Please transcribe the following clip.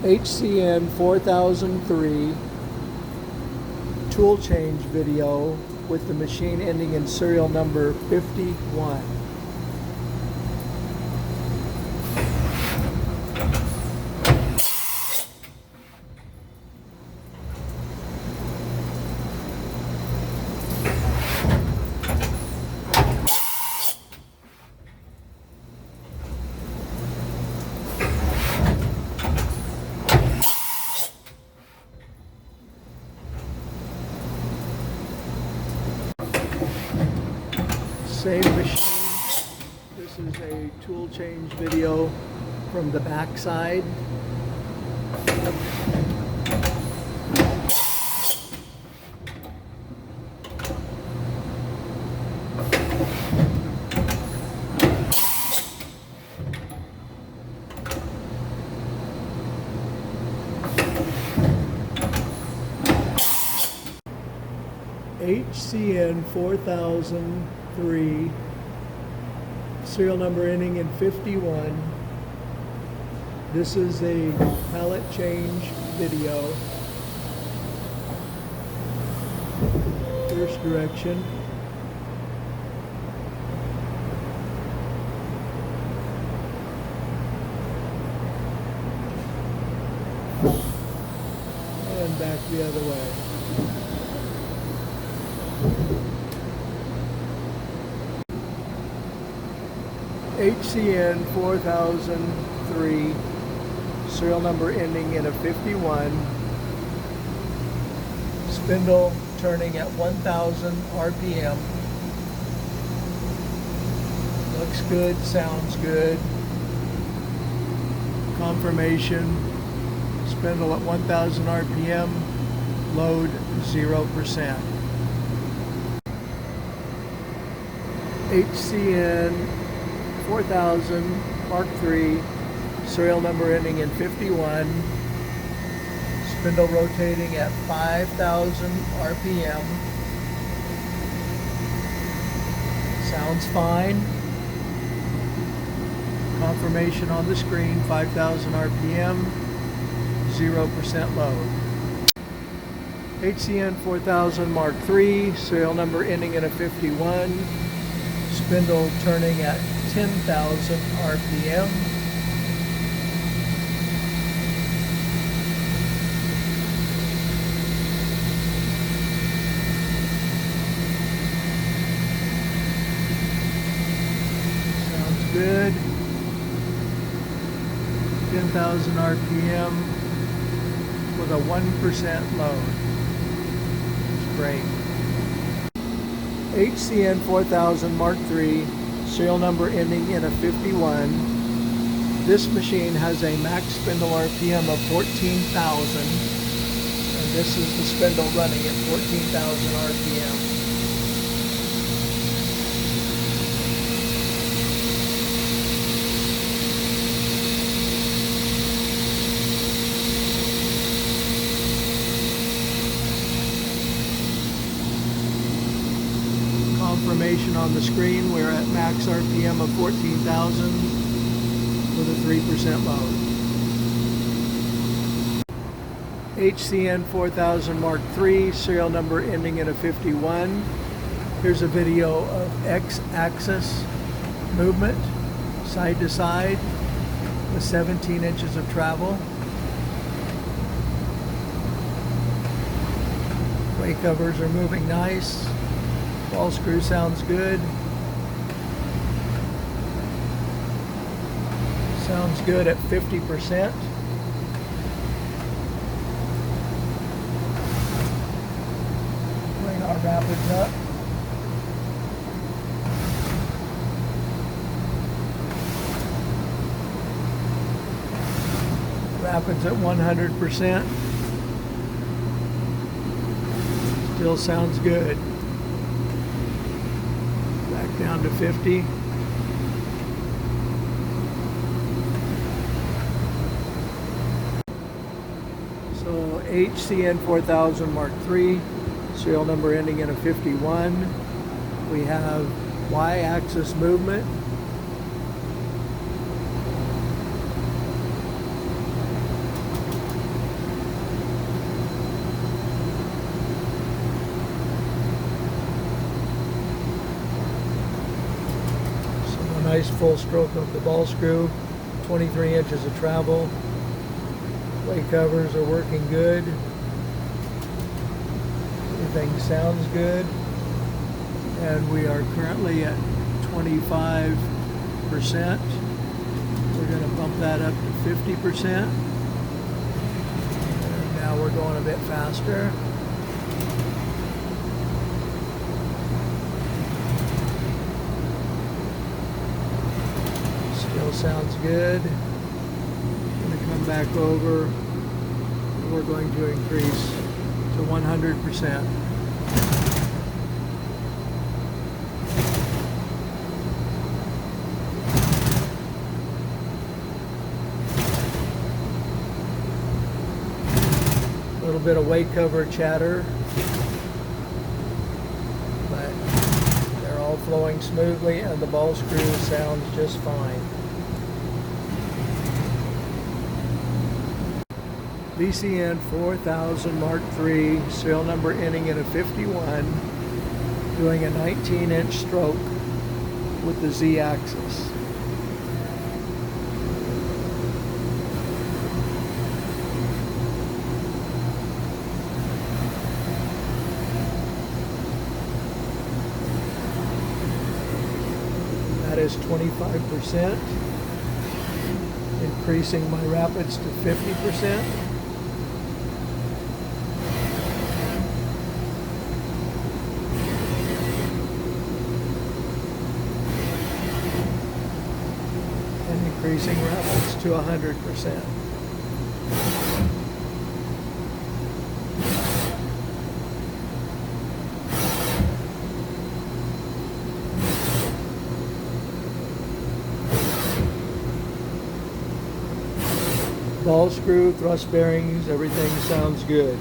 HCN 4003 tool change video with the machine ending in serial number 51. Same machine. This is a tool change video from the back side. HCN 4003, serial number ending in 51. This is a pallet change video. First direction. And back the other way. HCN 4003, serial number ending in a 51, spindle turning at 1000 RPM. Looks good, sounds good. Confirmation, spindle at 1000 RPM, load 0%. HCN 4000 Mark III, serial number ending in 51, spindle rotating at 5000 RPM. Sounds fine. Confirmation on the screen, 5000 RPM, 0% load. HCN 4000 Mark III, serial number ending in a 51, spindle turning at 10,000 RPM. Sounds good. 10,000 RPM with a 1% load. It's great. HCN 4000 Mark III, serial number ending in a 51. This machine has a max spindle RPM of 14,000, and this is the spindle running at 14,000 RPM. Confirmation on the screen, we're at max RPM of 14,000 with a 3% load. HCN 4000 Mark III, serial number ending in a 51. Here's a video of X-axis movement, side to side, with 17 inches of travel. Way covers are moving nice. Ball screw sounds good. Sounds good at 50%. Bring our rapids up. Rapids at 100%. Still sounds good. Back down to 50. So HCN 4000 Mark III, serial number ending in a 51. We have Y-axis movement. Nice full stroke of the ball screw, 23 inches of travel. Weight covers are working good. Everything sounds good. And we are currently at 25%. We're going to bump that up to 50%. And now we're going a bit faster. Still sounds good. I'm going to come back over. We're going to increase to 100%. A little bit of weight cover chatter, but they're all flowing smoothly and the ball screw sounds just fine. VCN 4000 Mark III, serial number ending in a 51, doing a 19-inch stroke with the Z-axis. That is 25%, increasing my rapids to 50%. And increasing rapids to 100%. Ball screw, thrust bearings, everything sounds good.